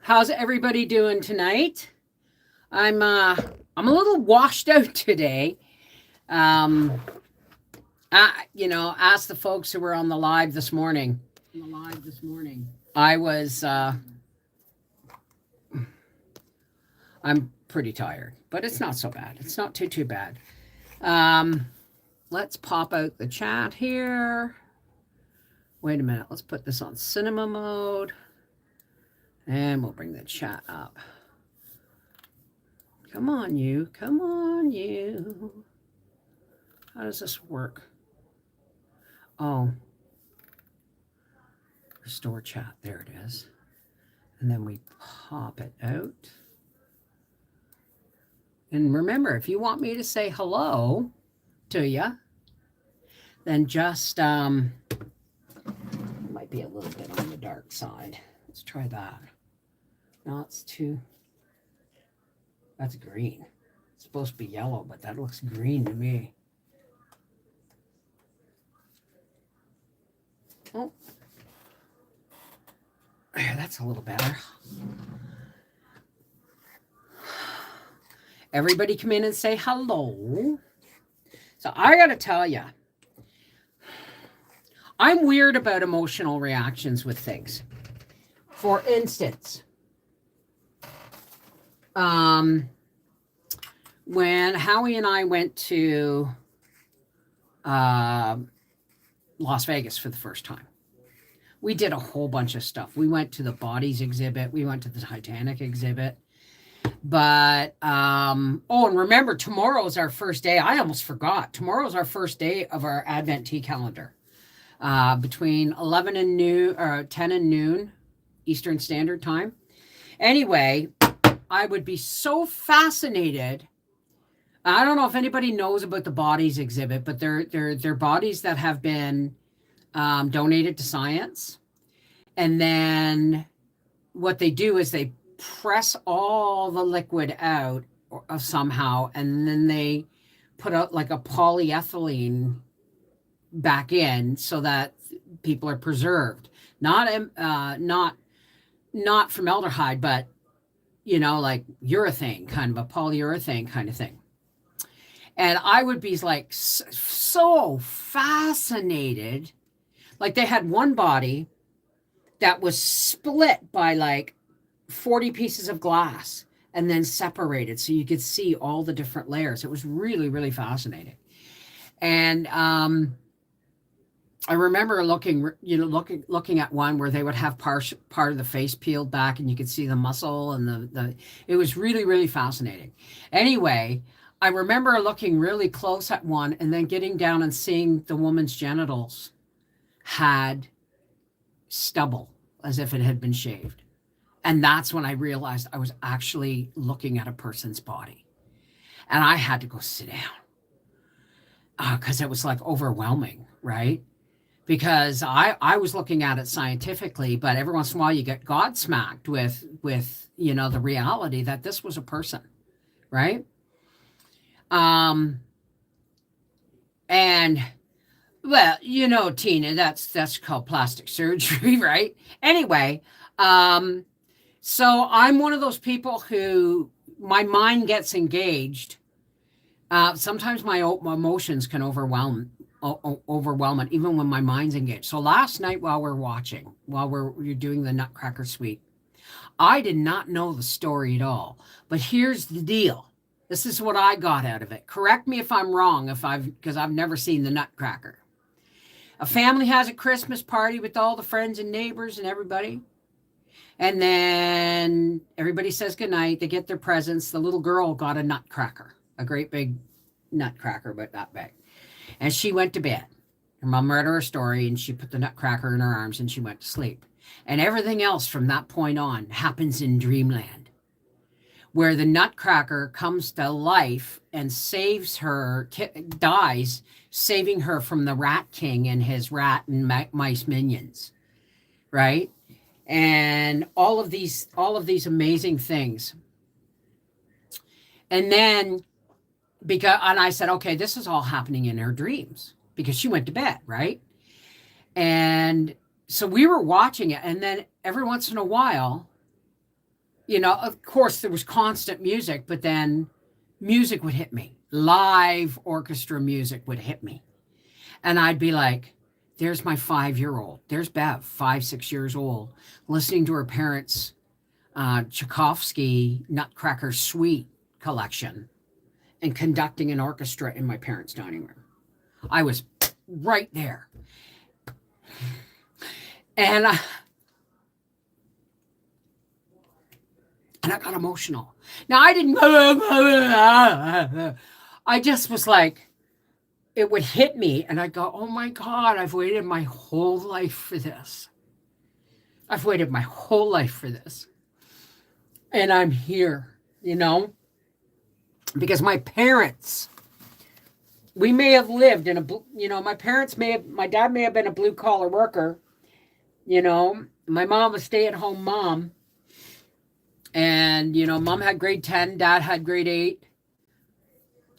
How's everybody doing tonight? I'm a little washed out today. Um, ask the folks who were on the live this morning. I was I'm pretty tired, but it's not so bad. It's not too bad. Um, let's pop out the chat here. Wait a minute. Let's put this on cinema mode, and we'll bring the chat up. Come on, you. Come on, you. How does this work? Oh, restore chat. There it is. And then we pop it out. And remember, if you want me to say hello to you, then just, might be a little bit on the dark side. Let's try that. No, it's too, that's green. It's supposed to be yellow, but that looks green to me. Oh, that's a little better. Everybody come in and say hello. So I got to tell you, I'm weird about emotional reactions with things. For instance, when Howie and I went to Las Vegas for the first time, we did a whole bunch of stuff. We went to the Bodies exhibit. We went to the Titanic exhibit. But, and remember, tomorrow's our first day. I almost forgot. Tomorrow's our first day of our Advent tea calendar. Between 11 and noon, or 10 and noon, Eastern Standard Time. Anyway, I would be so fascinated. I don't know if anybody knows about the Bodies exhibit, but they're bodies that have been donated to science. And then what they do is they press all the liquid out somehow, and then they put out like a polyethylene back in so that people are preserved. Not formaldehyde, but like urethane, kind of a polyurethane kind of thing. And I would be like so fascinated. Like they had one body that was split by like 40 pieces of glass and then separated so you could see all the different layers. It was really, really fascinating. And I remember looking at one where they would have part of the face peeled back and you could see the muscle and it was really, really fascinating. Anyway, I remember looking really close at one and then getting down and seeing the woman's genitals had stubble as if it had been shaved. And that's when I realized I was actually looking at a person's body. And I had to go sit down because it was like overwhelming, right? Because I was looking at it scientifically, but every once in a while you get godsmacked with the reality that this was a person, right? And well, Tina, that's called plastic surgery, right? Anyway, so I'm one of those people who my mind gets engaged. Sometimes my emotions can overwhelm it, even when my mind's engaged. So last night while we're doing the Nutcracker suite, I did not know the story at all. But here's the deal. This is what I got out of it. Correct me if I'm wrong, because I've never seen the Nutcracker. A family has a Christmas party with all the friends and neighbors and everybody. And then everybody says goodnight. They get their presents. The little girl got a nutcracker, a great big nutcracker, but that big. And she went to bed. Her mom read her a story and she put the nutcracker in her arms and she went to sleep. And everything else from that point on happens in dreamland, where the nutcracker comes to life and saves her, dies, saving her from the Rat King and his rat and mice minions, right? And all of these amazing things. And then and I said, okay, this is all happening in her dreams because she went to bed, right? And so we were watching it, and then every once in a while Of course, there was constant music, but then music would hit me. Live orchestra music would hit me. And I'd be like, there's my 5-year-old. There's Bev, 5, 6 years old, listening to her parents' Tchaikovsky Nutcracker suite collection and conducting an orchestra in my parents' dining room. I was right there. And I got emotional. Now, I didn't, I just was like, it would hit me and I'd go, oh my God, I've waited my whole life for this. I've waited my whole life for this. And I'm here, because my parents, we may have lived in my dad may have been a blue collar worker, my mom was a stay-at-home mom. And, mom had grade 10, dad had grade 8.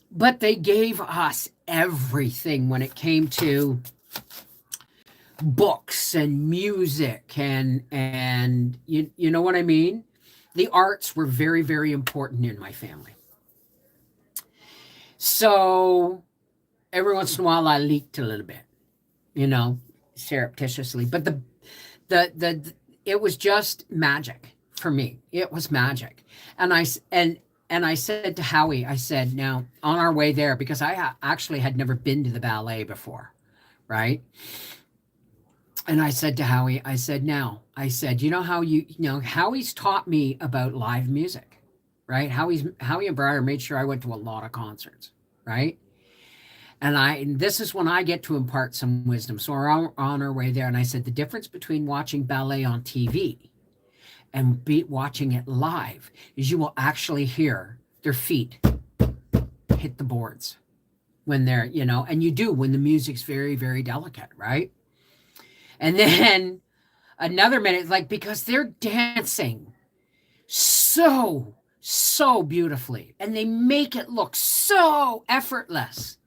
But they gave us everything when it came to books and music and you know what I mean? The arts were very, very important in my family. So every once in a while I leaked a little bit, surreptitiously. But it was just magic for me. It was magic. And I said to Howie, I said, now on our way there, because I actually had never been to the ballet before, right? And I said to Howie, I said, Howie's taught me about live music, right? Howie and Briar made sure I went to a lot of concerts, right? And this is when I get to impart some wisdom. So we're on our way there. And I said, the difference between watching ballet on TV and watching it live is you will actually hear their feet hit the boards when they're, and you do when the music's very, very delicate, right? And then another minute, because they're dancing so beautifully and they make it look so effortless.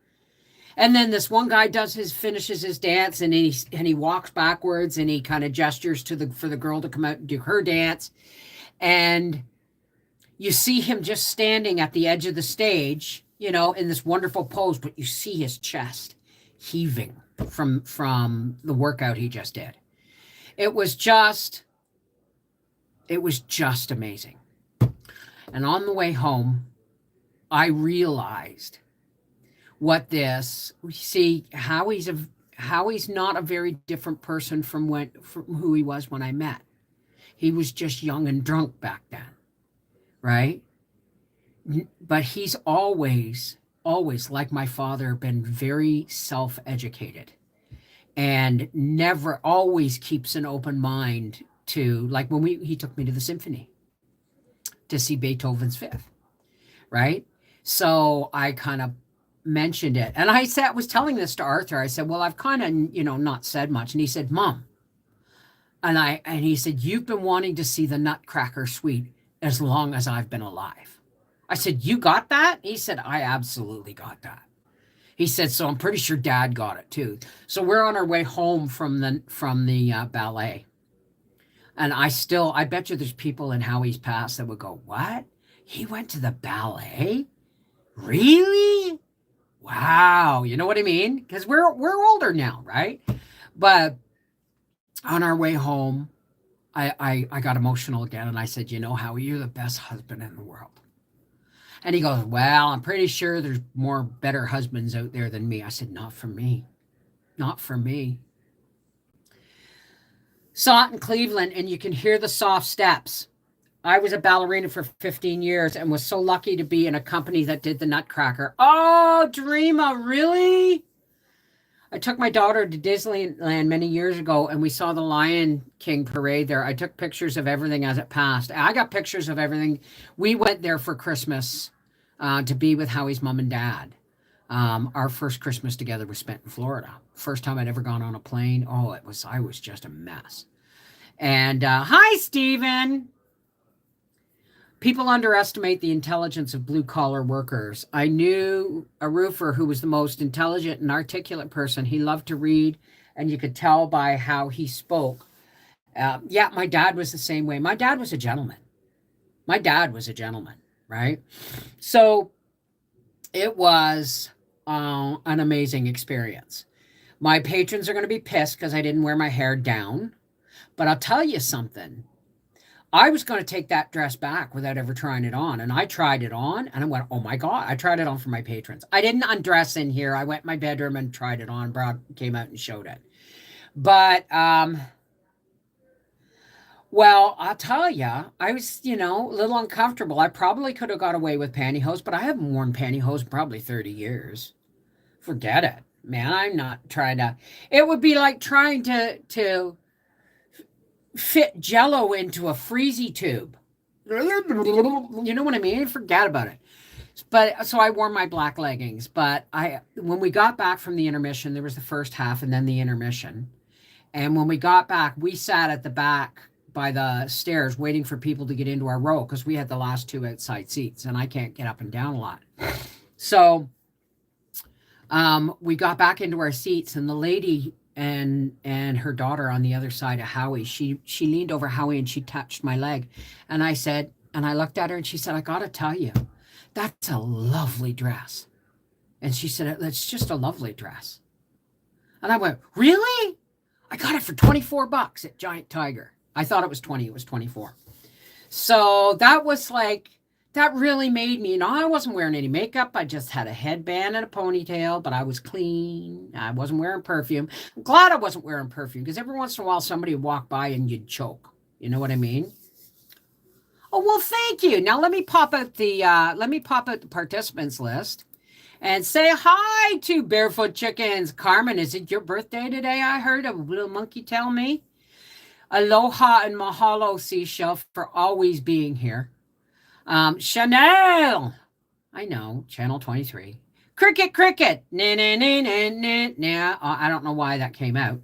And then this one guy finishes his dance and he walks backwards and he kind of gestures for the girl to come out and do her dance. And you see him just standing at the edge of the stage, in this wonderful pose, but you see his chest heaving from the workout he just did. It was just amazing. And on the way home, I realized Howie's not a very different person from who he was when I met. He was just young and drunk back then, right? But he's always, like my father, been very self-educated and never always keeps an open mind to, like when he took me to the symphony to see Beethoven's Fifth, right? So I kind of mentioned it. And I was telling this to Arthur. I said, well, I've kind of, not said much. And he said, Mom. And he said, you've been wanting to see the Nutcracker suite as long as I've been alive. I said, you got that? He said, I absolutely got that. He said, so I'm pretty sure Dad got it too. So we're on our way home from the ballet. And I bet you there's people in Howie's past that would go, what? He went to the ballet? Really? Wow. You know what I mean? Because we're older now, right? But on our way home, I got emotional again. And I said, Howie, you're the best husband in the world. And he goes, well, I'm pretty sure there's more better husbands out there than me. I said, not for me. Not for me. Saw it in Cleveland, and you can hear the soft steps. I was a ballerina for 15 years and was so lucky to be in a company that did the Nutcracker. Oh, Dreama, really? I took my daughter to Disneyland many years ago, and we saw the Lion King parade there. I took pictures of everything as it passed. I got pictures of everything. We went there for Christmas to be with Howie's mom and dad. Our first Christmas together was spent in Florida. First time I'd ever gone on a plane. Oh, I was just a mess. And hi, Stephen. People underestimate the intelligence of blue-collar workers. I knew a roofer who was the most intelligent and articulate person. He loved to read, and you could tell by how he spoke. Yeah, my dad was the same way. My dad was a gentleman. My dad was a gentleman, right? So it was an amazing experience. My patrons are going to be pissed because I didn't wear my hair down. But I'll tell you something. I was going to take that dress back without ever trying it on. And I tried it on and I went, oh my God, I tried it on for my patrons. I didn't undress in here. I went in my bedroom and tried it on, came out and showed it. But, well, I'll tell you, I was, a little uncomfortable. I probably could have got away with pantyhose, but I haven't worn pantyhose in probably 30 years. Forget it, man. I'm not trying to. It would be like trying to fit Jello into a freezy tube. You know what I mean? Forget about it. But so I wore my black leggings. But when we got back from the intermission, there was the first half and then the intermission. And when we got back, we sat at the back by the stairs waiting for people to get into our row because we had the last two outside seats and I can't get up and down a lot. So we got back into our seats and the lady and her daughter on the other side of Howie, she leaned over Howie and she touched my leg. And I said, and I looked at her and she said, I got to tell you, that's a lovely dress. And she said, that's just a lovely dress. And I went, really? I got it for $24 at Giant Tiger. I thought it was 20, it was 24. So that was like, that really made me, I wasn't wearing any makeup. I just had a headband and a ponytail, but I was clean. I wasn't wearing perfume. I'm glad I wasn't wearing perfume because every once in a while somebody would walk by and you'd choke. You know what I mean? Oh, well, thank you. Now let me pop out the participants list and say hi to Barefoot Chickens. Carmen, is it your birthday today? I heard a little monkey tell me. Aloha and mahalo, Seashell, for always being here. Chanel. I know, Channel 23. Cricket. Nah, nah, nah, nah, nah, nah. I don't know why that came out.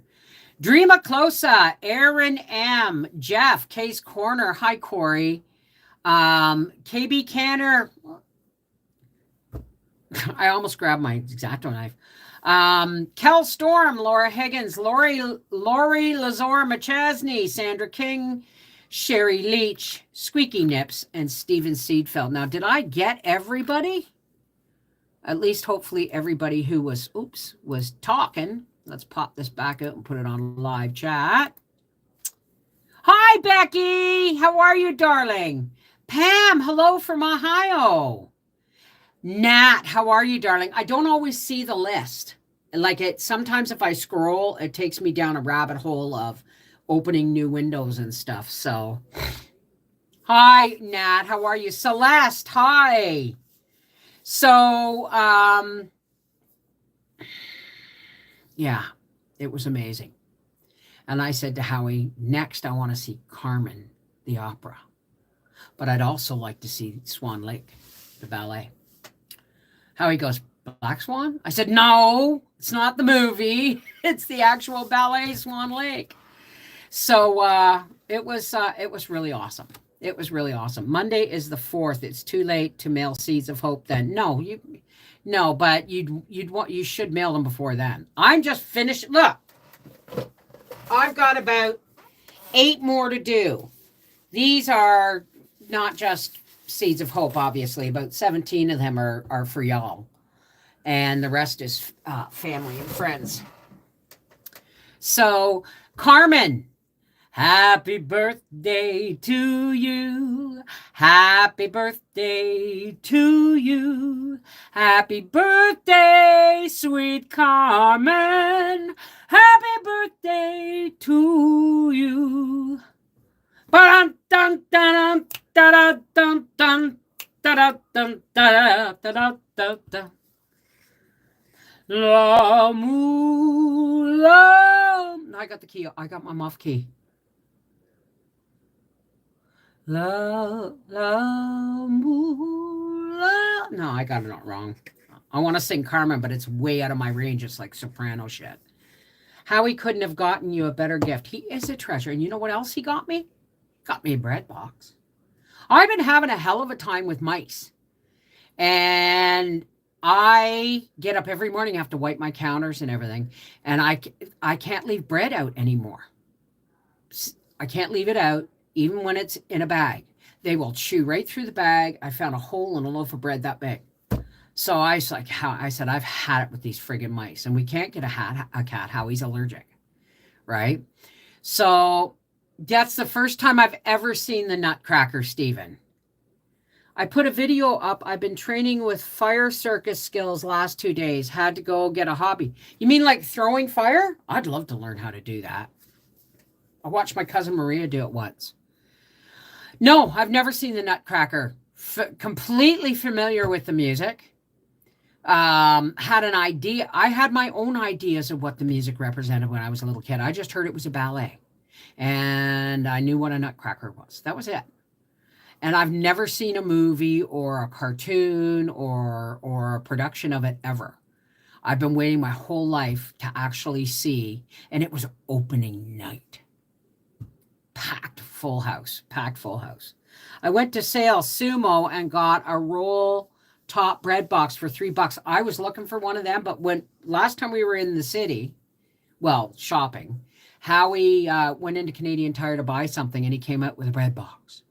Dreama Closa, Aaron M, Jeff, Case Corner, hi Corey. KB Canner. I almost grabbed my X-Acto knife. Kel Storm, Laura Higgins, Lori Lazor McChesney, Sandra King, Sherry Leach, Squeaky Nips, and Steven Seedfeld. Now, did I get everybody? At least, hopefully, everybody who was talking. Let's pop this back out and put it on live chat. Hi, Becky. How are you, darling? Pam, hello from Ohio. Nat, how are you, darling? I don't always see the list. Sometimes if I scroll, it takes me down a rabbit hole of opening new windows and stuff. So, hi, Nat, how are you? Celeste, hi. So, yeah, it was amazing. And I said to Howie, next I want to see Carmen, the opera. But I'd also like to see Swan Lake, the ballet. Howie goes, Black Swan? I said, no, it's not the movie. It's the actual ballet Swan Lake. So it was really awesome. It was really awesome. Monday is the 4th. It's too late to mail Seeds of Hope then. No, but you should mail them before then. I'm just finished. Look, I've got about 8 more to do. These are not just Seeds of Hope, obviously. About 17 of them are for y'all. And the rest is family and friends. So, Carmen, happy birthday to you. Happy birthday to you. Happy birthday, sweet Carmen. Happy birthday to you. Dun dun dun dun dun dun dun dun dun dun dun. La mu la. I got the key. I got my muff key. La mu la. No, I got it not wrong. I want to sing Carmen, but it's way out of my range. It's like soprano shit. Howie couldn't have gotten you a better gift. He is a treasure. And you know what else he got me? Got me a bread box. I've been having a hell of a time with mice. And I get up every morning, I have to wipe my counters and everything. And I can't leave bread out anymore. I can't leave it out, even when it's in a bag. They will chew right through the bag. I found a hole in a loaf of bread that big. So I was like, how? I said, I've had it with these friggin' mice, and we can't get a cat. Howie's allergic, right? So that's the first time I've ever seen the Nutcracker, Stephen. I put a video up. I've been training with fire circus skills last 2 days. Had to go get a hobby. You mean like throwing fire? I'd love to learn how to do that. I watched my cousin Maria do it once. No, I've never seen the Nutcracker. Completely familiar with the music. Had an idea. I had my own ideas of what the music represented when I was a little kid. I just heard it was a ballet. And I knew what a Nutcracker was. That was it. And I've never seen a movie or a cartoon or a production of it ever. I've been waiting my whole life to actually see, and it was opening night. Packed full house. I went to Sales Sumo and got a roll top bread box for $3. I was looking for one of them, but when last time we were in the city, well, shopping, Howie went into Canadian Tire to buy something, and he came out with a bread box.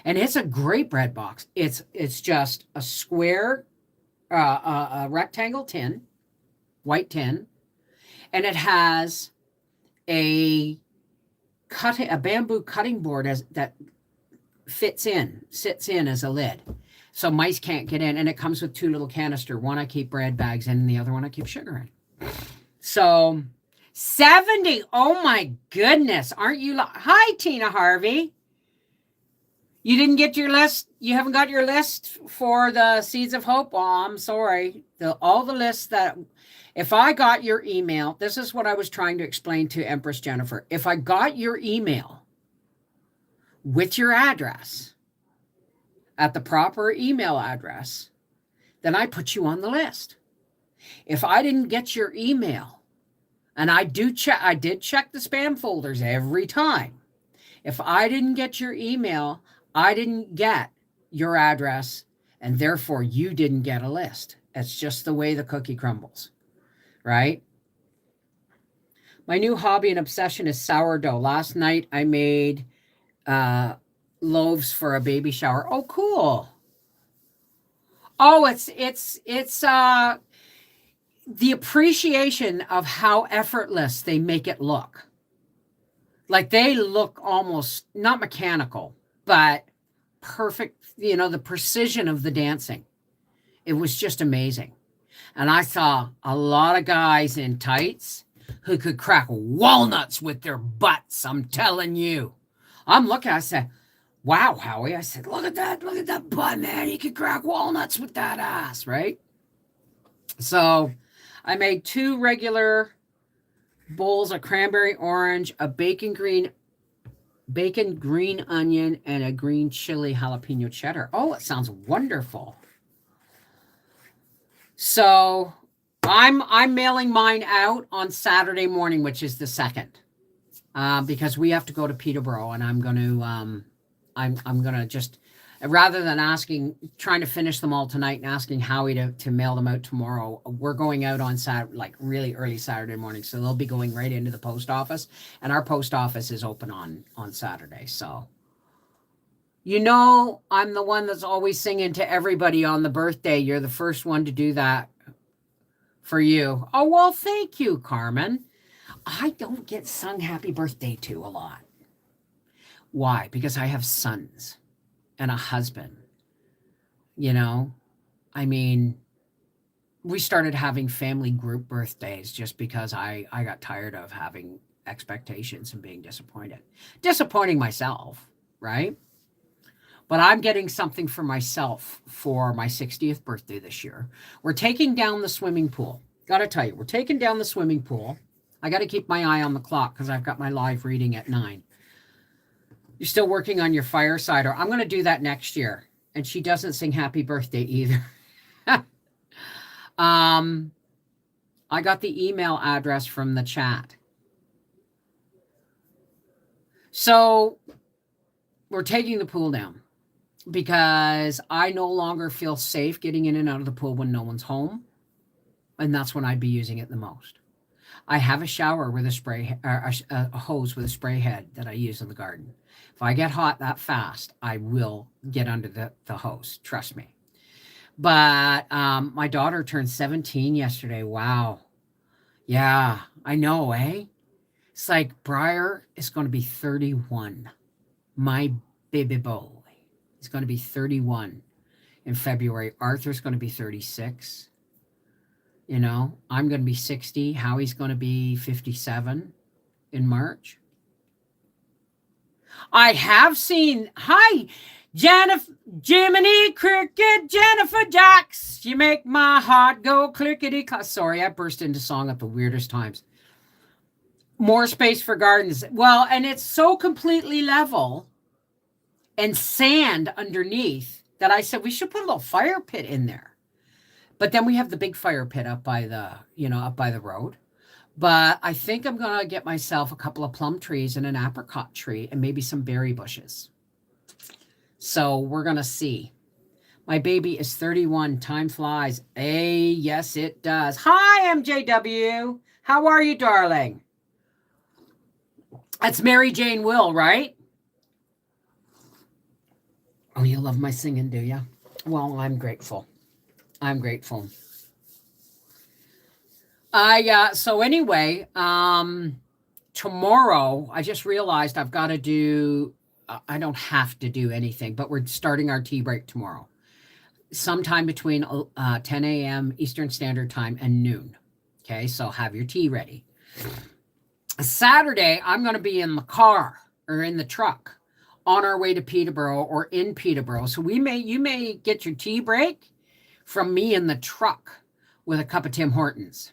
And it's a great bread box. It's just a square, a rectangle tin, white tin, and it has a bamboo cutting board that sits in as a lid, so mice can't get in. And it comes with 2 little canister. One I keep bread bags in, and the other one I keep sugar in. So 70. Oh my goodness! Aren't you? Hi, Tina Harvey. You didn't get your list? You haven't got your list for the Seeds of Hope? Well, I'm sorry. All the lists that, if I got your email, this is what I was trying to explain to Empress Jennifer. If I got your email with your address at the proper email address, then I put you on the list. If I didn't get your email, and I did check the spam folders every time. If I didn't get your email, I didn't get your address, and therefore you didn't get a list. It's just the way the cookie crumbles, right? My new hobby and obsession is sourdough. Last night I made loaves for a baby shower. Oh, cool. Oh, it's the appreciation of how effortless they make it look. Like they look almost not mechanical, but perfect, the precision of the dancing. It was just amazing. And I saw a lot of guys in tights who could crack walnuts with their butts. I'm telling you. I'm looking, I said, wow, Howie. I said, look at that butt, man. He could crack walnuts with that ass, right? So I made 2 regular bowls of cranberry orange, a bacon green onion, and a green chili jalapeno cheddar. Oh, it sounds wonderful. So I'm mailing mine out on Saturday morning, which is the 2nd, because we have to go to Peterborough, and I'm going to just, rather than trying to finish them all tonight and asking Howie to mail them out tomorrow, we're going out on like really early Saturday morning. So they'll be going right into the post office, and our post office is open on Saturday. So, I'm the one that's always singing to everybody on the birthday. You're the first one to do that for you. Oh, well, thank you, Carmen. I don't get sung happy birthday to a lot. Why? Because I have sons and a husband. I mean, we started having family group birthdays just because I got tired of having expectations and being disappointing myself, right? But I'm getting something for myself for my 60th birthday this year. We're taking down the swimming pool. Gotta tell you, we're taking down the swimming pool. I got to keep my eye on the clock because I've got my live reading at 9. You're still working on your fireside, or I'm going to do that next year. And she doesn't sing happy birthday either. I got the email address from the chat. So we're taking the pool down because I no longer feel safe getting in and out of the pool when no one's home. And that's when I'd be using it the most. I have a shower with a spray, a hose with a spray head that I use in the garden. If I get hot that fast, I will get under the hose. Trust me. But my daughter turned 17 yesterday. Wow. Yeah, I know, eh? It's like Briar is going to be 31. My baby boy is going to be 31 in February. Arthur's going to be 36. You know, I'm going to be 60. Howie's going to be 57 in March. I have seen, hi, Jennifer, Jiminy Cricket, Jennifer Jacks. You make my heart go clickety. Sorry, I burst into song at the weirdest times. More space for gardens. Well, and it's so completely level and sand underneath that I said we should put a little fire pit in there. But then we have the big fire pit up by the road. But I think I'm going to get myself a couple of plum trees and an apricot tree and maybe some berry bushes. So we're going to see. My baby is 31. Time flies. Yes, it does. Hi, MJW. How are you, darling? That's Mary Jane Will, right? Oh, you love my singing, do you? Well, I'm grateful. I'm grateful. So anyway, tomorrow I just realized I've got to do, I don't have to do anything, but we're starting our tea break tomorrow. Sometime between 10 a.m. Eastern Standard Time and noon. Okay, so have your tea ready. Saturday, I'm going to be in the car or in the truck on our way to Peterborough or in Peterborough. So you may get your tea break from me in the truck with a cup of Tim Hortons,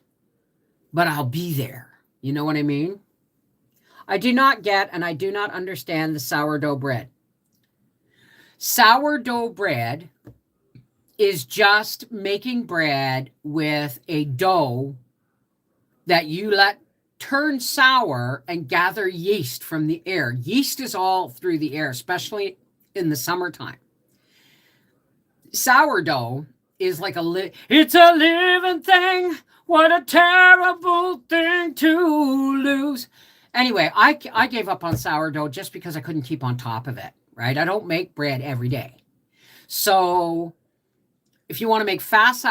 but I'll be there. You know what I mean? I do not get and I do not understand the sourdough bread. Sourdough bread is just making bread with a dough that you let turn sour and gather yeast from the air. Yeast is all through the air, especially in the summertime. Sourdough is like it's a living thing. What a terrible thing to lose. Anyway, I gave up on sourdough just because I couldn't keep on top of it, right? I don't make bread every day. So if you want to make fast,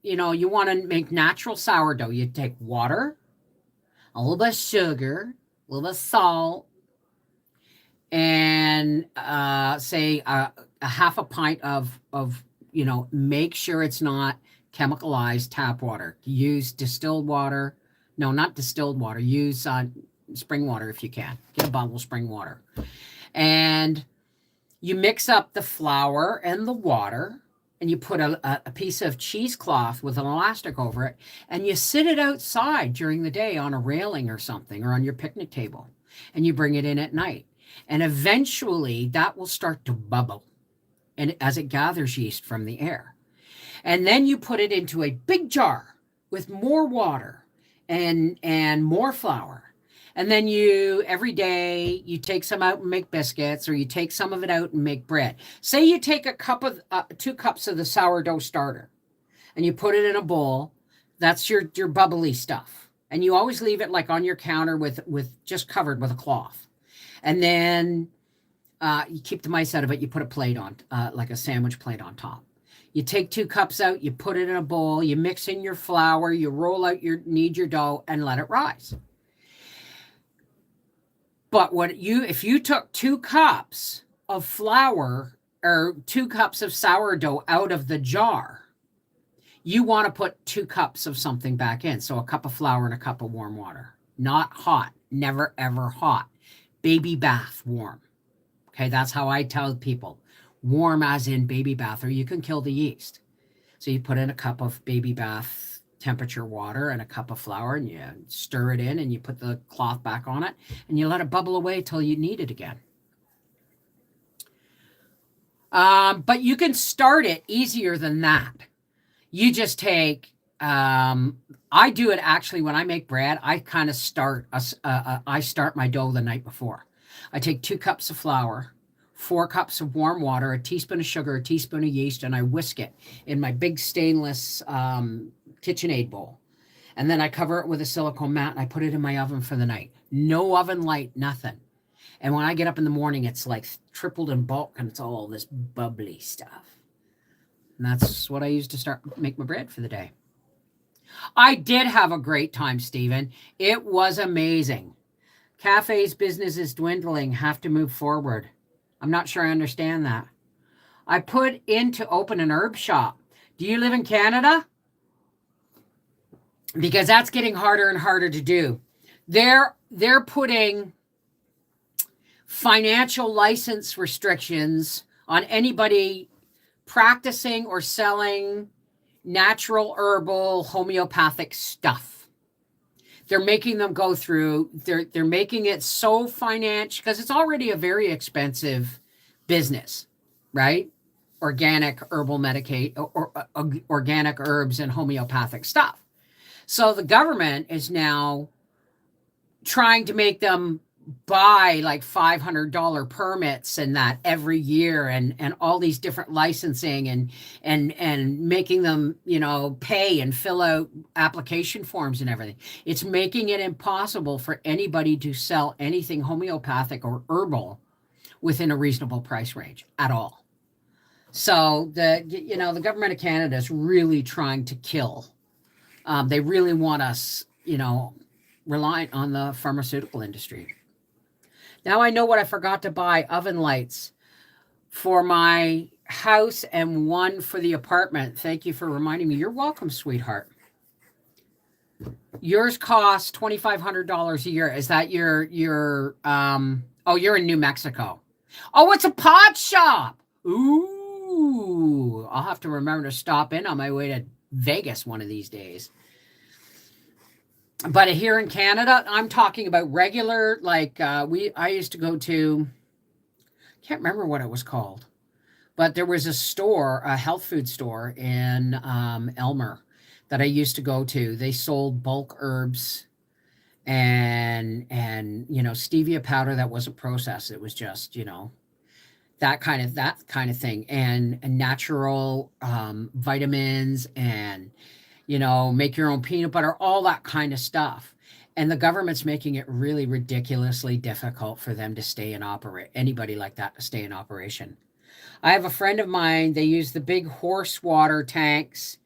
you want to make natural sourdough, you take water, a little bit of sugar, a little bit of salt, and say a half a pint of make sure it's not chemicalized tap water. Use distilled water. No, not distilled water. Use spring water if you can. Get a bottle of spring water. And you mix up the flour and the water, and you put a piece of cheesecloth with an elastic over it, and you sit it outside during the day on a railing or something, or on your picnic table, and you bring it in at night. And eventually that will start to bubble, and as it gathers yeast from the air. And then you put it into a big jar with more water and more flour. And then every day you take some out and make biscuits, or you take some of it out and make bread. Say you take 2 cups of the sourdough starter and you put it in a bowl. That's your bubbly stuff. And you always leave it like on your counter with just covered with a cloth. And then you keep the mice out of it. You put a plate on, like a sandwich plate on top. You take 2 cups out, you put it in a bowl, you mix in your flour, you roll out knead your dough and let it rise. But if you took 2 cups of flour or 2 cups of sourdough out of the jar, you want to put 2 cups of something back in. So a cup of flour and a cup of warm water. Not hot, never ever hot. Baby bath warm. Okay, that's how I tell people. Warm as in baby bath, or you can kill the yeast. So you put in a cup of baby bath temperature water and a cup of flour, and you stir it in, and you put the cloth back on it, and you let it bubble away till you need it again. But you can start it easier than that. You just take, I do it actually when I make bread. I kind of start my dough the night before. I take 2 cups of flour, 4 cups of warm water, a teaspoon of sugar, a teaspoon of yeast, and I whisk it in my big stainless KitchenAid bowl. And then I cover it with a silicone mat and I put it in my oven for the night. No oven light, nothing. And when I get up in the morning, it's like tripled in bulk and it's all this bubbly stuff. And that's what I use to make my bread for the day. I did have a great time, Stephen. It was amazing. Cafe's business is dwindling, have to move forward. I'm not sure I understand that. I put in to open an herb shop. Do you live in Canada? Because that's getting harder and harder to do. They're putting financial license restrictions on anybody practicing or selling natural herbal homeopathic stuff. They're making them go through, they're making it so financial because it's already a very expensive business, right? Organic herbal or organic herbs and homeopathic stuff. So the government is now trying to make them buy like $500 permits and that every year and all these different licensing and making them, pay and fill out application forms and everything. It's making it impossible for anybody to sell anything homeopathic or herbal within a reasonable price range at all. So the government of Canada is really trying to kill. They really want us, reliant on the pharmaceutical industry. Now I know what I forgot to buy: oven lights for my house and one for the apartment. Thank you for reminding me. You're welcome, sweetheart. Yours costs $2,500 a year. Is that your oh, you're in New Mexico. Oh, it's a pot shop. Ooh, I'll have to remember to stop in on my way to Vegas one of these days. But here in Canada, I'm talking about regular, like I used to go to, can't remember what it was called, but there was a store, a health food store in Elmer that I used to go to. They sold bulk herbs and stevia powder that wasn't processed. It was just, that kind of thing, and natural vitamins and make your own peanut butter, all that kind of stuff. And the government's making it really ridiculously difficult for them to stay in anybody like that to stay in operation. I have a friend of mine, they use the big horse water tanks.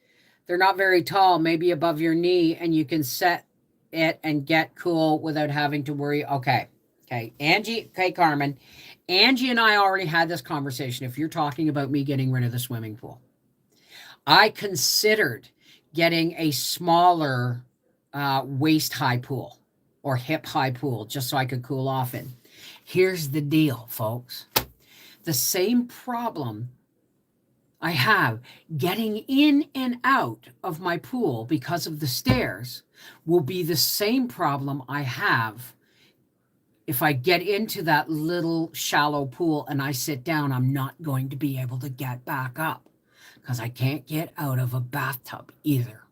They're not very tall, maybe above your knee, and you can set it and get cool without having to worry. Okay, Carmen. Angie and I already had this conversation. If you're talking about me getting rid of the swimming pool, I considered getting a smaller waist-high pool or hip-high pool just so I could cool off in. Here's the deal, folks. The same problem I have getting in and out of my pool because of the stairs will be the same problem I have if I get into that little shallow pool and I sit down. I'm not going to be able to get back up because I can't get out of a bathtub either.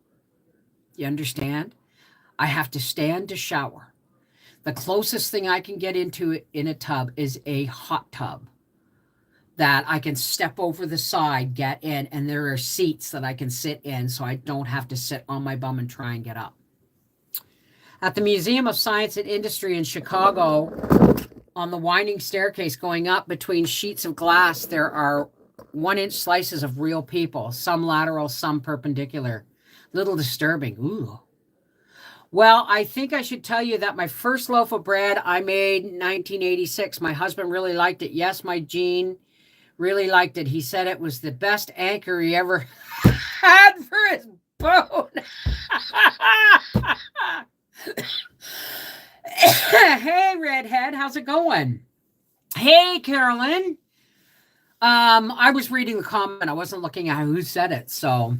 You understand? I have to stand to shower. The closest thing I can get into in a tub is a hot tub that I can step over the side, get in, and there are seats that I can sit in so I don't have to sit on my bum and try and get up. At the Museum of Science and Industry in Chicago, on the winding staircase going up between sheets of glass, there are 1-inch slices of real people, some lateral, some perpendicular. Little disturbing. Ooh. Well, I think I should tell you that my first loaf of bread I made in 1986. My husband really liked it. Yes, my Gene really liked it. He said it was the best anchor he ever had for his boat. Hey, Redhead, how's it going? Hey, Carolyn. I was reading the comment. I wasn't looking at who said it. So,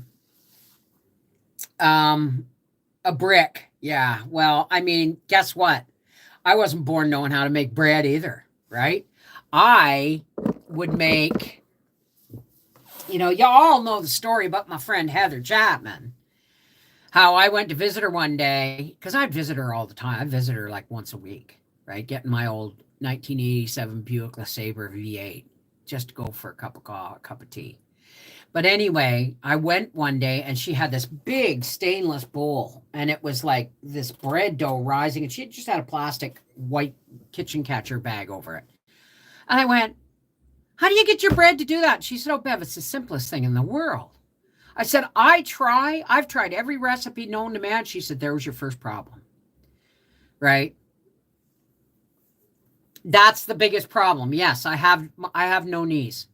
a brick. Yeah. Well, I mean, guess what? I wasn't born knowing how to make bread either, right? I would make, you all know the story about my friend Heather Chapman. How I went to visit her one day, because I'd visit her all the time. I'd visit her like once a week, right? Getting my old 1987 Buick LeSabre V8 just to go for a cup of tea. But anyway, I went one day and she had this big stainless bowl and it was like this bread dough rising and she just had a plastic white kitchen catcher bag over it. And I went, how do you get your bread to do that? She said, oh, Bev, it's the simplest thing in the world. I said, I've tried every recipe known to man. She said, there was your first problem, right? That's the biggest problem. Yes, I have no knees.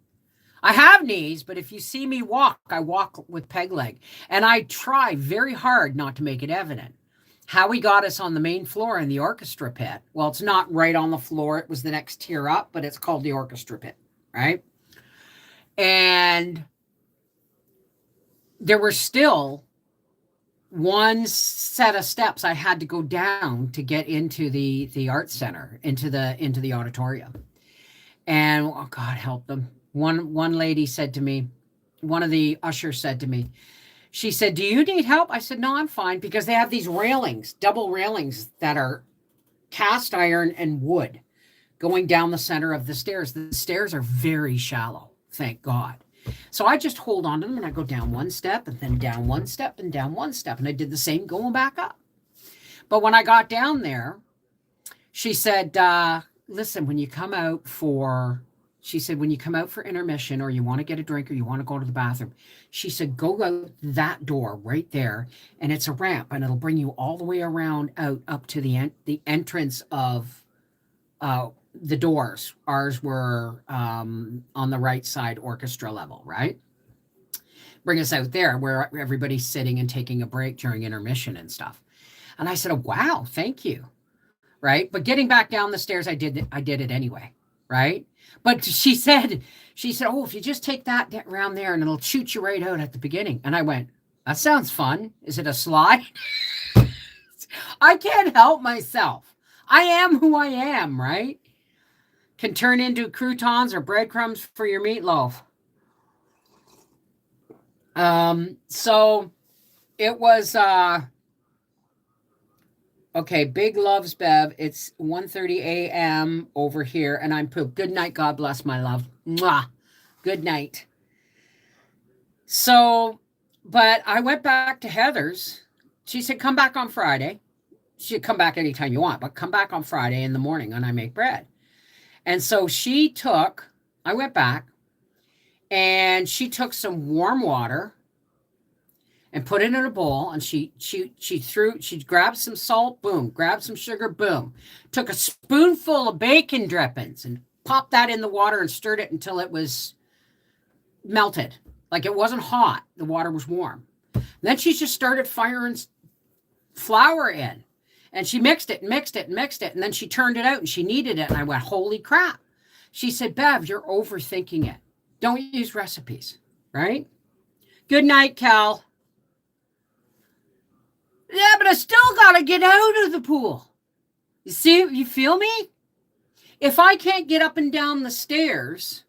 I have knees, but if you see me walk, I walk with peg leg. And I try very hard not to make it evident. Howie got us on the main floor in the orchestra pit. Well, it's not right on the floor. It was the next tier up, but it's called the orchestra pit, right? And there were still one set of steps I had to go down to get into the art center, into the auditorium. And oh God help them. One lady said to me, one of the ushers said to me, she said, do you need help? I said, no, I'm fine, because they have these railings, double railings that are cast iron and wood going down the center of the stairs. The stairs are very shallow, thank God. So I just hold on to them and I go down one step and then down one step and down one step. And I did the same going back up. But when I got down there, she said, listen, when you come out for intermission or you want to get a drink or you want to go to the bathroom, she said, go out that door right there. And it's a ramp and it'll bring you all the way around out up to the entrance of the doors. Ours were on the right side, orchestra level, right? Bring us out there where everybody's sitting and taking a break during intermission and stuff. And I said, oh, wow, thank you. Right. But getting back down the stairs, I did it anyway. Right. But she said, oh, if you just take that around there and it'll shoot you right out at the beginning. And I went, that sounds fun. Is it a slide? I can't help myself. I am who I am, right? Can turn into croutons or breadcrumbs for your meatloaf. So it was, okay, big loves, Bev. It's 1:30 a.m. over here, and I'm pooped. Good night. God bless, my love. Mwah. Good night. So, but I went back to Heather's. She said, come back on Friday. She said, come back anytime you want, but come back on Friday in the morning and I make bread. And so I went back, and she took some warm water and put it in a bowl, and she grabbed some salt, boom, grabbed some sugar, boom, took a spoonful of bacon drippings and popped that in the water and stirred it until it was melted. Like it wasn't hot, the water was warm. And then she just started firing flour in, and she mixed it, and then she turned it out and she kneaded it, and I went, holy crap. She said, Bev, you're overthinking it. Don't use recipes, right? Good night, Cal. Yeah, but I still got to get out of the pool. You see, you feel me? If I can't get up and down the stairs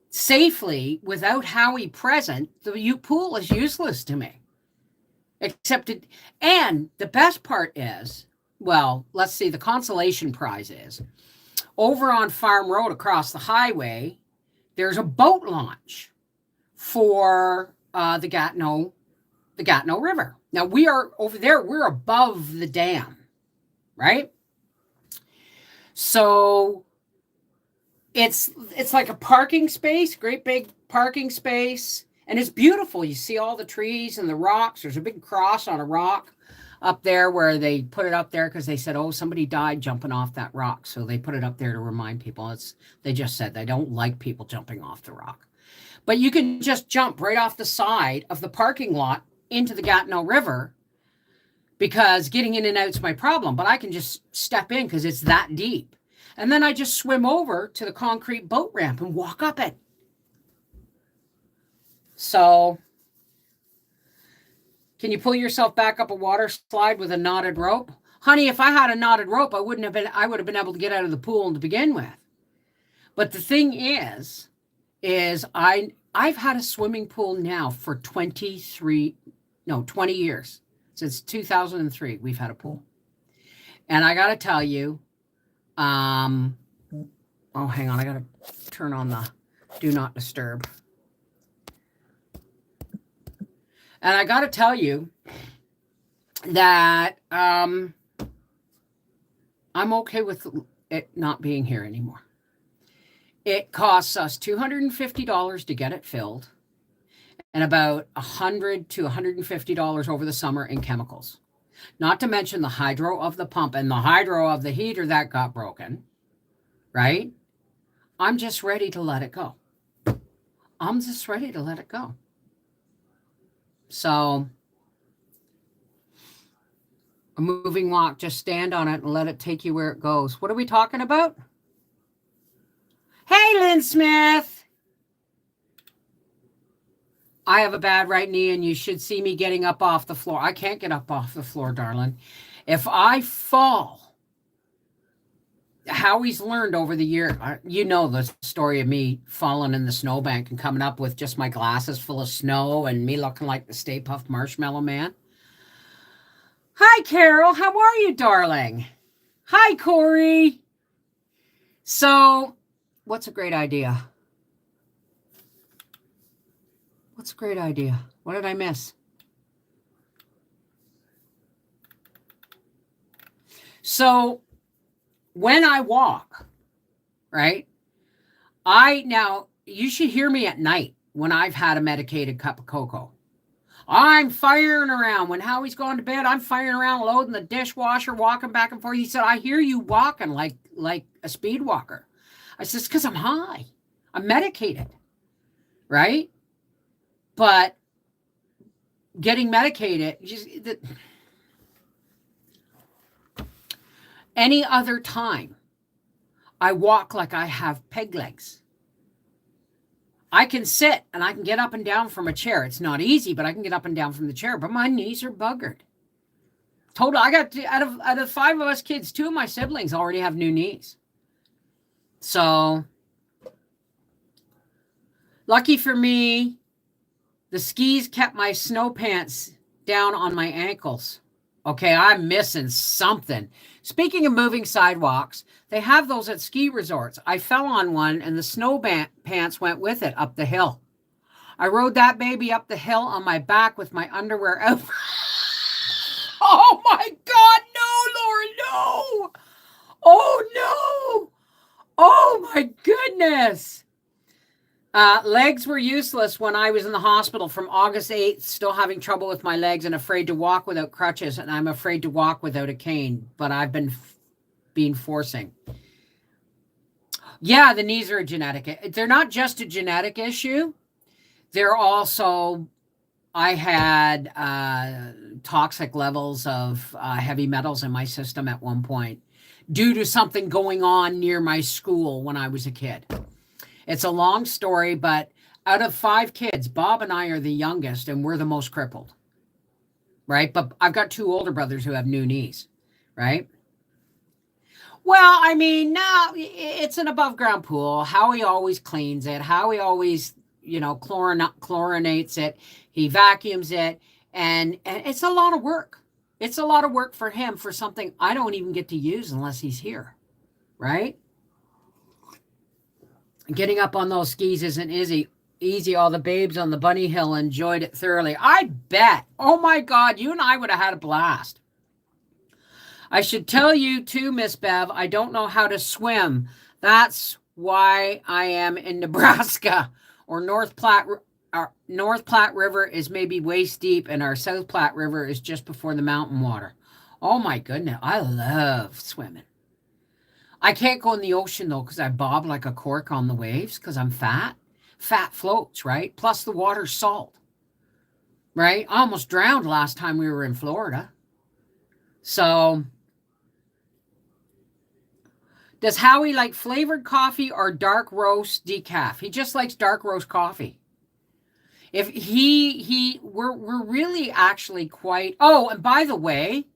safely without Howie present, the pool is useless to me. And the best part is, well, let's see, the consolation prize is, over on Farm Road across the highway, there's a boat launch for the Gatineau River. Now we are over there, we're above the dam, right? So it's like a parking space, great big parking space, and it's beautiful. You see all the trees and the rocks. There's a big cross on a rock up there where they put it up there because they said, oh, somebody died jumping off that rock. So they put it up there to remind people. They just said they don't like people jumping off the rock. But you can just jump right off the side of the parking lot into the Gatineau River, because getting in and out is my problem. But I can just step in because it's that deep. And then I just swim over to the concrete boat ramp and walk up it. So can you pull yourself back up a water slide with a knotted rope? Honey, if I had a knotted rope, I would have been able to get out of the pool to begin with. But the thing is I've had a swimming pool now for 20 years. Since 2003, we've had a pool. And I got to tell you, hang on, I got to turn on the do not disturb. And I got to tell you that I'm okay with it not being here anymore. It costs us $250 to get it filled, and about $100 to $150 over the summer in chemicals. Not to mention the hydro of the pump and the hydro of the heater that got broken, right? I'm just ready to let it go. I'm just ready to let it go. So, a moving walk, just stand on it and let it take you where it goes. What are we talking about? Hey, Lynn Smith. I have a bad right knee and you should see me getting up off the floor. I can't get up off the floor, darling. If I fall, Howie's learned over the year, you know the story of me falling in the snowbank and coming up with just my glasses full of snow and me looking like the Stay Puft Marshmallow Man. Hi, Carol. How are you, darling? Hi, Corey. So, what's a great idea? What's a great idea? What did I miss? So, when I walk, right? Now, you should hear me at night when I've had a medicated cup of cocoa. I'm firing around. When Howie's going to bed, I'm firing around, loading the dishwasher, walking back and forth. He said, I hear you walking like a speed walker. I said, it's because I'm high. I'm medicated, right? But getting medicated, any other time, I walk like I have peg legs. I can sit and I can get up and down from a chair. It's not easy, but I can get up and down from the chair. But my knees are buggered. Total, I got out of 5 of us kids, 2 of my siblings already have new knees. So, lucky for me, the skis kept my snow pants down on my ankles. Okay, I'm missing something. Speaking of moving sidewalks, they have those at ski resorts. I fell on one and the snow pants went with it up the hill. I rode that baby up the hill on my back with my underwear out. Oh my God, no, Lord, no. Oh no. Oh my goodness. Legs were useless when I was in the hospital from August 8th, still having trouble with my legs and afraid to walk without crutches, and I'm afraid to walk without a cane, but I've been forcing. Yeah, the knees are a genetic. They're not just a genetic issue. They're also, I had toxic levels of heavy metals in my system at one point due to something going on near my school when I was a kid. It's a long story, but out of 5 kids, Bob and I are the youngest, and we're the most crippled, right? But I've got 2 older brothers who have new knees, right? Well, I mean, no, it's an above-ground pool. Howie always cleans it. Howie always, chlorinates it. He vacuums it, and it's a lot of work. It's a lot of work for him for something I don't even get to use unless he's here, right? Getting up on those skis isn't easy. All the babes on the bunny hill enjoyed it thoroughly. I bet. Oh my God, you and I would have had a blast. I should tell you too, Miss Bev, I don't know how to swim. That's why I am in Nebraska. Or North Platte. Our North Platte River is maybe waist deep, and our South Platte River is just before the mountain water. Oh my goodness, I love swimming. I can't go in the ocean, though, because I bob like a cork on the waves because I'm fat. Fat floats, right? Plus the water's salt, right? I almost drowned last time we were in Florida. So, does Howie like flavored coffee or dark roast decaf? He just likes dark roast coffee. If we're really actually quite. Oh, and by the way,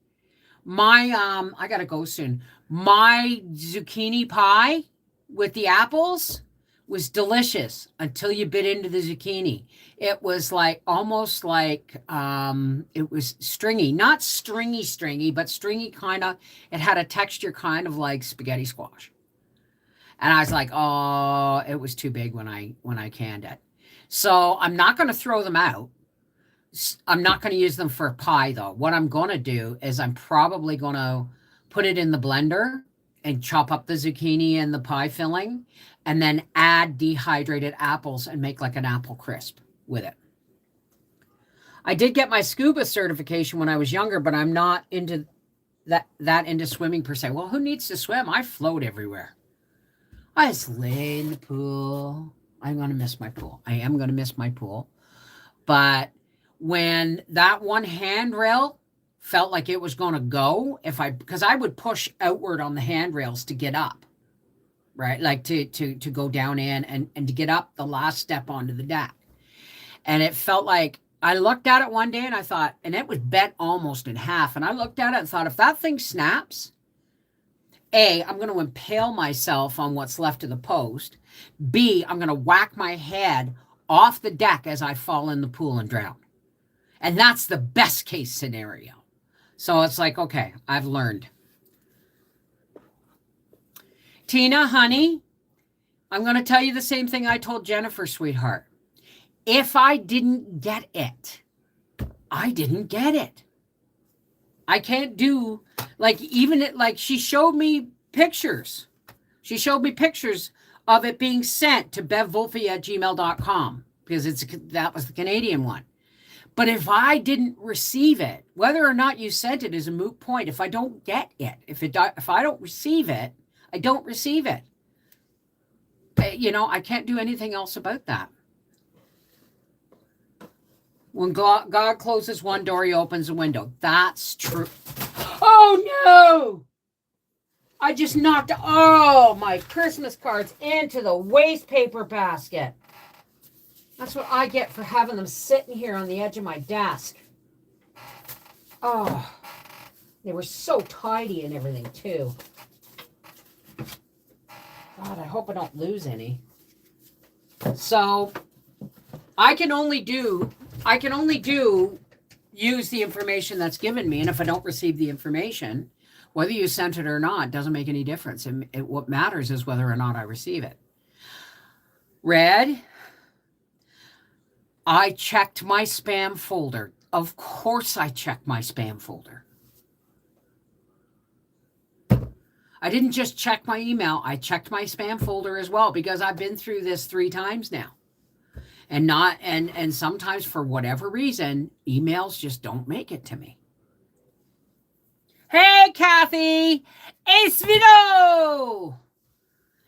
my I gotta go soon. My zucchini pie with the apples was delicious until you bit into the zucchini. It was like almost like it was stringy, not stringy, but stringy kind of. It had a texture kind of like spaghetti squash. And I was like, oh, it was too big when I canned it. So I'm not going to throw them out, I'm not going to use them for pie, though. What I'm going to do is I'm probably going to put it in the blender and chop up the zucchini and the pie filling, and then add dehydrated apples and make like an apple crisp with it. I did get my scuba certification when I was younger, but I'm not into that into swimming per se. Well, who needs to swim? I float everywhere. I just lay in the pool. I'm going to miss my pool. I am going to miss my pool. But when that one handrail felt like it was going to go, because I would push outward on the handrails to get up, right? Like to go down in and to get up the last step onto the deck. And it felt like, I looked at it one day and I thought, and it was bent almost in half. And I looked at it and thought, if that thing snaps, A, I'm going to impale myself on what's left of the post. B, I'm going to whack my head off the deck as I fall in the pool and drown. And that's the best case scenario. So it's like, okay, I've learned. Tina, honey, I'm going to tell you the same thing I told Jennifer, sweetheart. If I didn't get it, I didn't get it. I can't do, like, even it, like, she showed me pictures. She showed me pictures of it being sent to bevvolpe@gmail.com because that was the Canadian one. But if I didn't receive it, whether or not you sent it is a moot point. If I don't get it, if I don't receive it, I don't receive it. I can't do anything else about that. When God closes one door, he opens a window. That's true. Oh, no! I just knocked my Christmas cards into the waste paper basket. That's what I get for having them sitting here on the edge of my desk. Oh, they were so tidy and everything, too. God, I hope I don't lose any. So, I can only use the information that's given me, and if I don't receive the information, whether you sent it or not doesn't make any difference. What matters is whether or not I receive it. Red, I checked my spam folder. Of course I checked my spam folder. I didn't just check my email. I checked my spam folder as well because I've been through this 3 times now. And sometimes for whatever reason, emails just don't make it to me. Hey, Kathy! Acevido!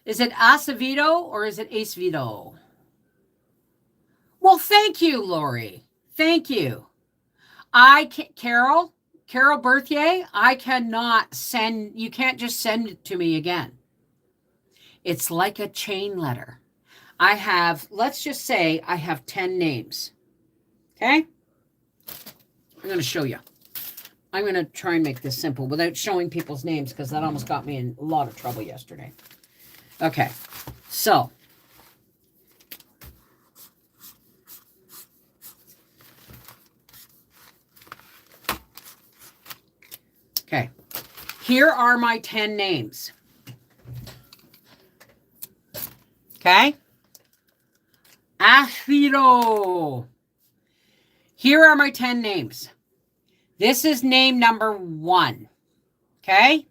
Is it Acevido or is it Acevido? Well, thank you, Lori. Thank you. Carol Berthier, I cannot send, you can't just send it to me again. It's like a chain letter. I have, let's just say I have 10 names. Okay? I'm going to show you. I'm going to try and make this simple without showing people's names because that almost got me in a lot of trouble yesterday. Okay. So. Okay. Here are my 10 names. Okay? Afiro. Here are my 10 names. This is name number 1. Okay?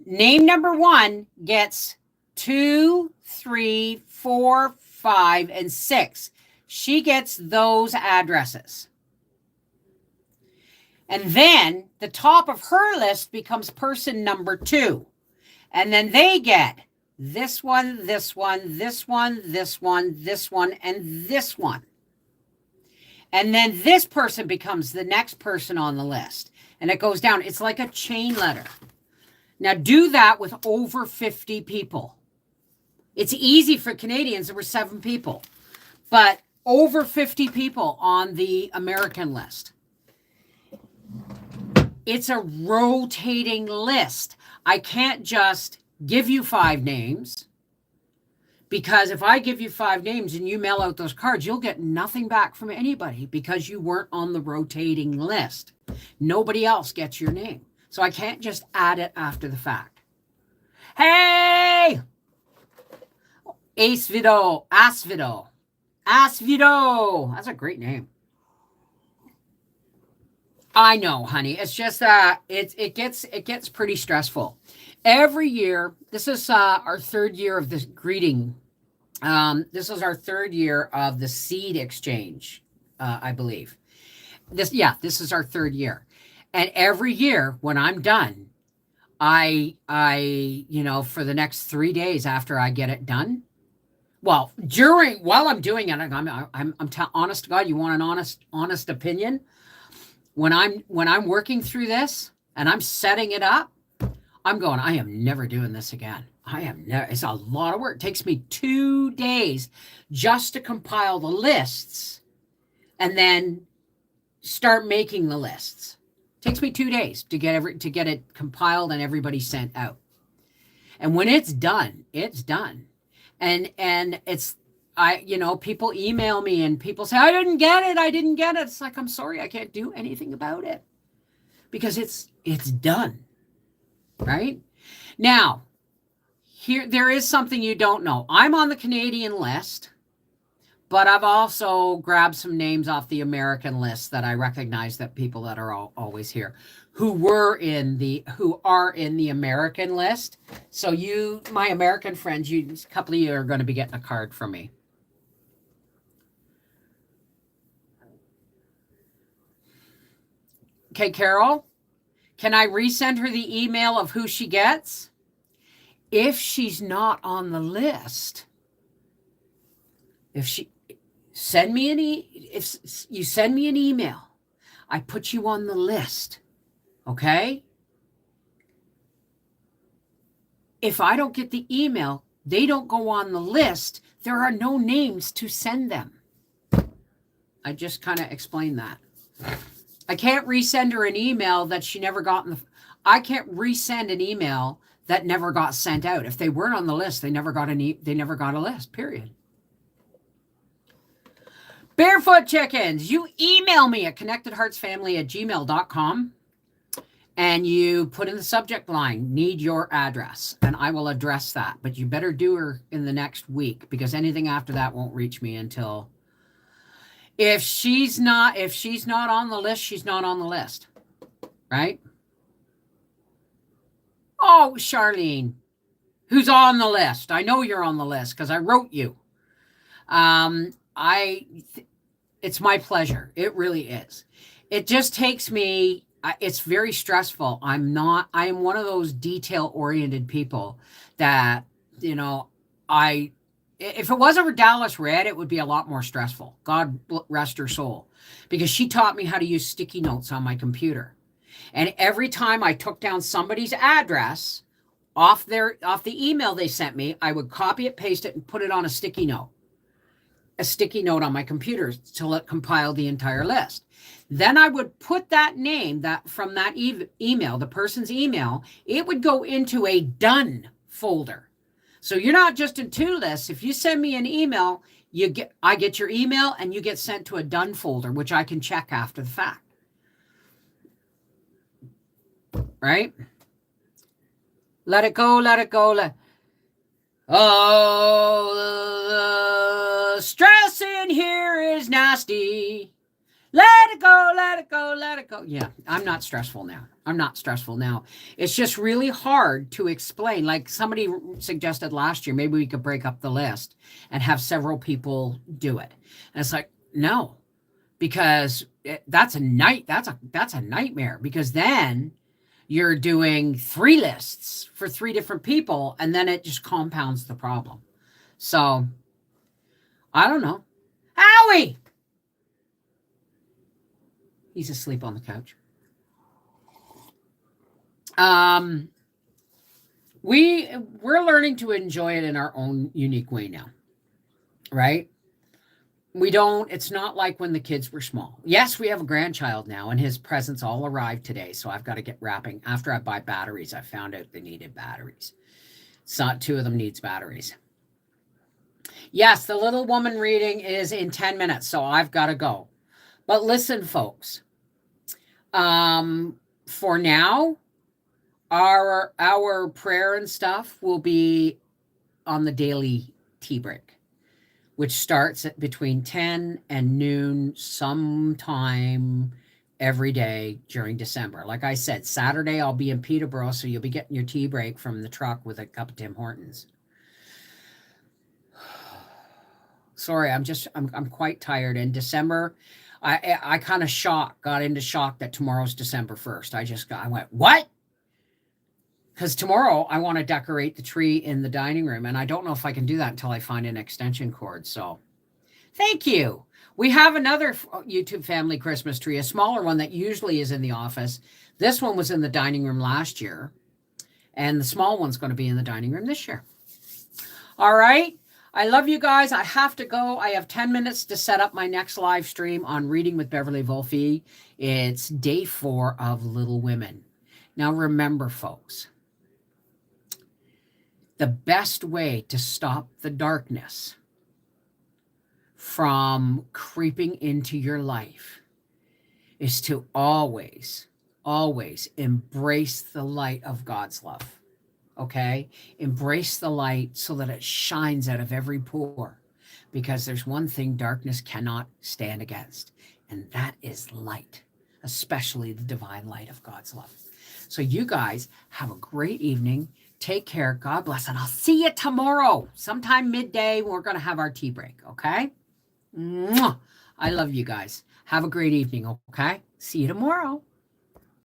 Name number 1 gets 2, 3, 4, 5, and 6. She gets those addresses. And then the top of her list becomes person number 2. And then they get this one, this one, this one, this one, this one, and this one. And then this person becomes the next person on the list. And it goes down. It's like a chain letter. Now do that with over 50 people. It's easy for Canadians. There were 7 people. But over 50 people on the American list. It's a rotating list. I can't just give you 5 names, because if I give you 5 names and you mail out those cards, you'll get nothing back from anybody because you weren't on the rotating list. Nobody else gets your name. So I can't just add it after the fact. Hey! Acevido. That's a great name. I know, honey. It's just that it gets pretty stressful. Every year, this is our third year of this greeting. This is our third year of the seed exchange, I believe. This is our third year, and every year when I'm done, for the next 3 days after I get it done. Well, while I'm doing it, honest to God. You want an honest opinion? When I'm working through this and I'm setting it up, I'm going, I am never doing this again. I am never. It's a lot of work. It takes me 2 days just to compile the lists and then start making the lists. It takes me 2 days to get it compiled and everybody sent out. And when it's done, it's done. And it's people email me and people say, I didn't get it. It's like, I'm sorry, I can't do anything about it because it's done. Right? Now, there is something you don't know. I'm on the Canadian list, but I've also grabbed some names off the American list that I recognize, that people that are always here who are in the American list. So my American friends, a couple of you are going to be getting a card from me. Okay, Carol, can I resend her the email of who she gets? If she's not on the list, if you send me an email, I put you on the list, okay? If I don't get the email, they don't go on the list. There are no names to send them. I just kind of explained that. I can't resend her an email that she never got I can't resend an email that never got sent out. If they weren't on the list, they never got a list, period. Barefoot Chickens, you email me at connectedheartsfamily@gmail.com and you put in the subject line, need your address, and I will address that. But you better do her in the next week, because anything after that won't reach me until, if she's not on the list, she's not on the list. Right? Oh, Charlene, who's on the list? I know you're on the list because I wrote you. It's my pleasure. It really is. It just takes me, it's very stressful. I am one of those detail-oriented people that, if it wasn't for Dallas Red, it would be a lot more stressful. God rest her soul. Because she taught me how to use sticky notes on my computer. And every time I took down somebody's address off the email they sent me, I would copy it, paste it, and put it on a sticky note on my computer till it compiled the entire list. Then I would put that name from that email, the person's email, it would go into a done folder. So you're not just in two lists. If you send me an email, I get your email and you get sent to a done folder, which I can check after the fact. Right? Let it go, let it go. Oh, the stress in here is nasty. Let it go, let it go, let it go. Yeah, I'm not stressful now. It's just really hard to explain. Like somebody suggested last year, maybe we could break up the list and have several people do it. And it's like, no, because that's a nightmare, because then you're doing 3 lists for 3 different people, and then it just compounds the problem. So, I don't know. Howie! He's asleep on the couch. We're learning to enjoy it in our own unique way now, right? It's not like when the kids were small. Yes, we have a grandchild now, and his presents all arrived today, so I've got to get wrapping. After I buy batteries, I found out they needed batteries. It's not 2 of them needs batteries. Yes, the little woman reading is in 10 minutes, so I've got to go. But listen, folks, for now, our prayer and stuff will be on the daily tea break, which starts at between 10 and noon sometime every day during December. Like I said, Saturday I'll be in Peterborough, so you'll be getting your tea break from the truck with a cup of Tim Hortons. Sorry, I'm quite tired. In December, I kind of got into shock that tomorrow's December 1st. I went, what? Because tomorrow I want to decorate the tree in the dining room, and I don't know if I can do that until I find an extension cord. So thank you. We have another YouTube family Christmas tree, a smaller one that usually is in the office. This one was in the dining room last year, and the small one's going to be in the dining room this year. All right. I love you guys. I have to go. I have 10 minutes to set up my next live stream on Reading with Beverly Wolfe. It's day 4 of Little Women. Now, remember, folks, the best way to stop the darkness from creeping into your life is to always, always embrace the light of God's love. Okay? Embrace the light so that it shines out of every pore. Because there's one thing darkness cannot stand against, and that is light, especially the divine light of God's love. So you guys have a great evening. Take care. God bless. And I'll see you tomorrow, sometime midday. We're going to have our tea break. Okay? Mwah. I love you guys. Have a great evening. Okay? See you tomorrow.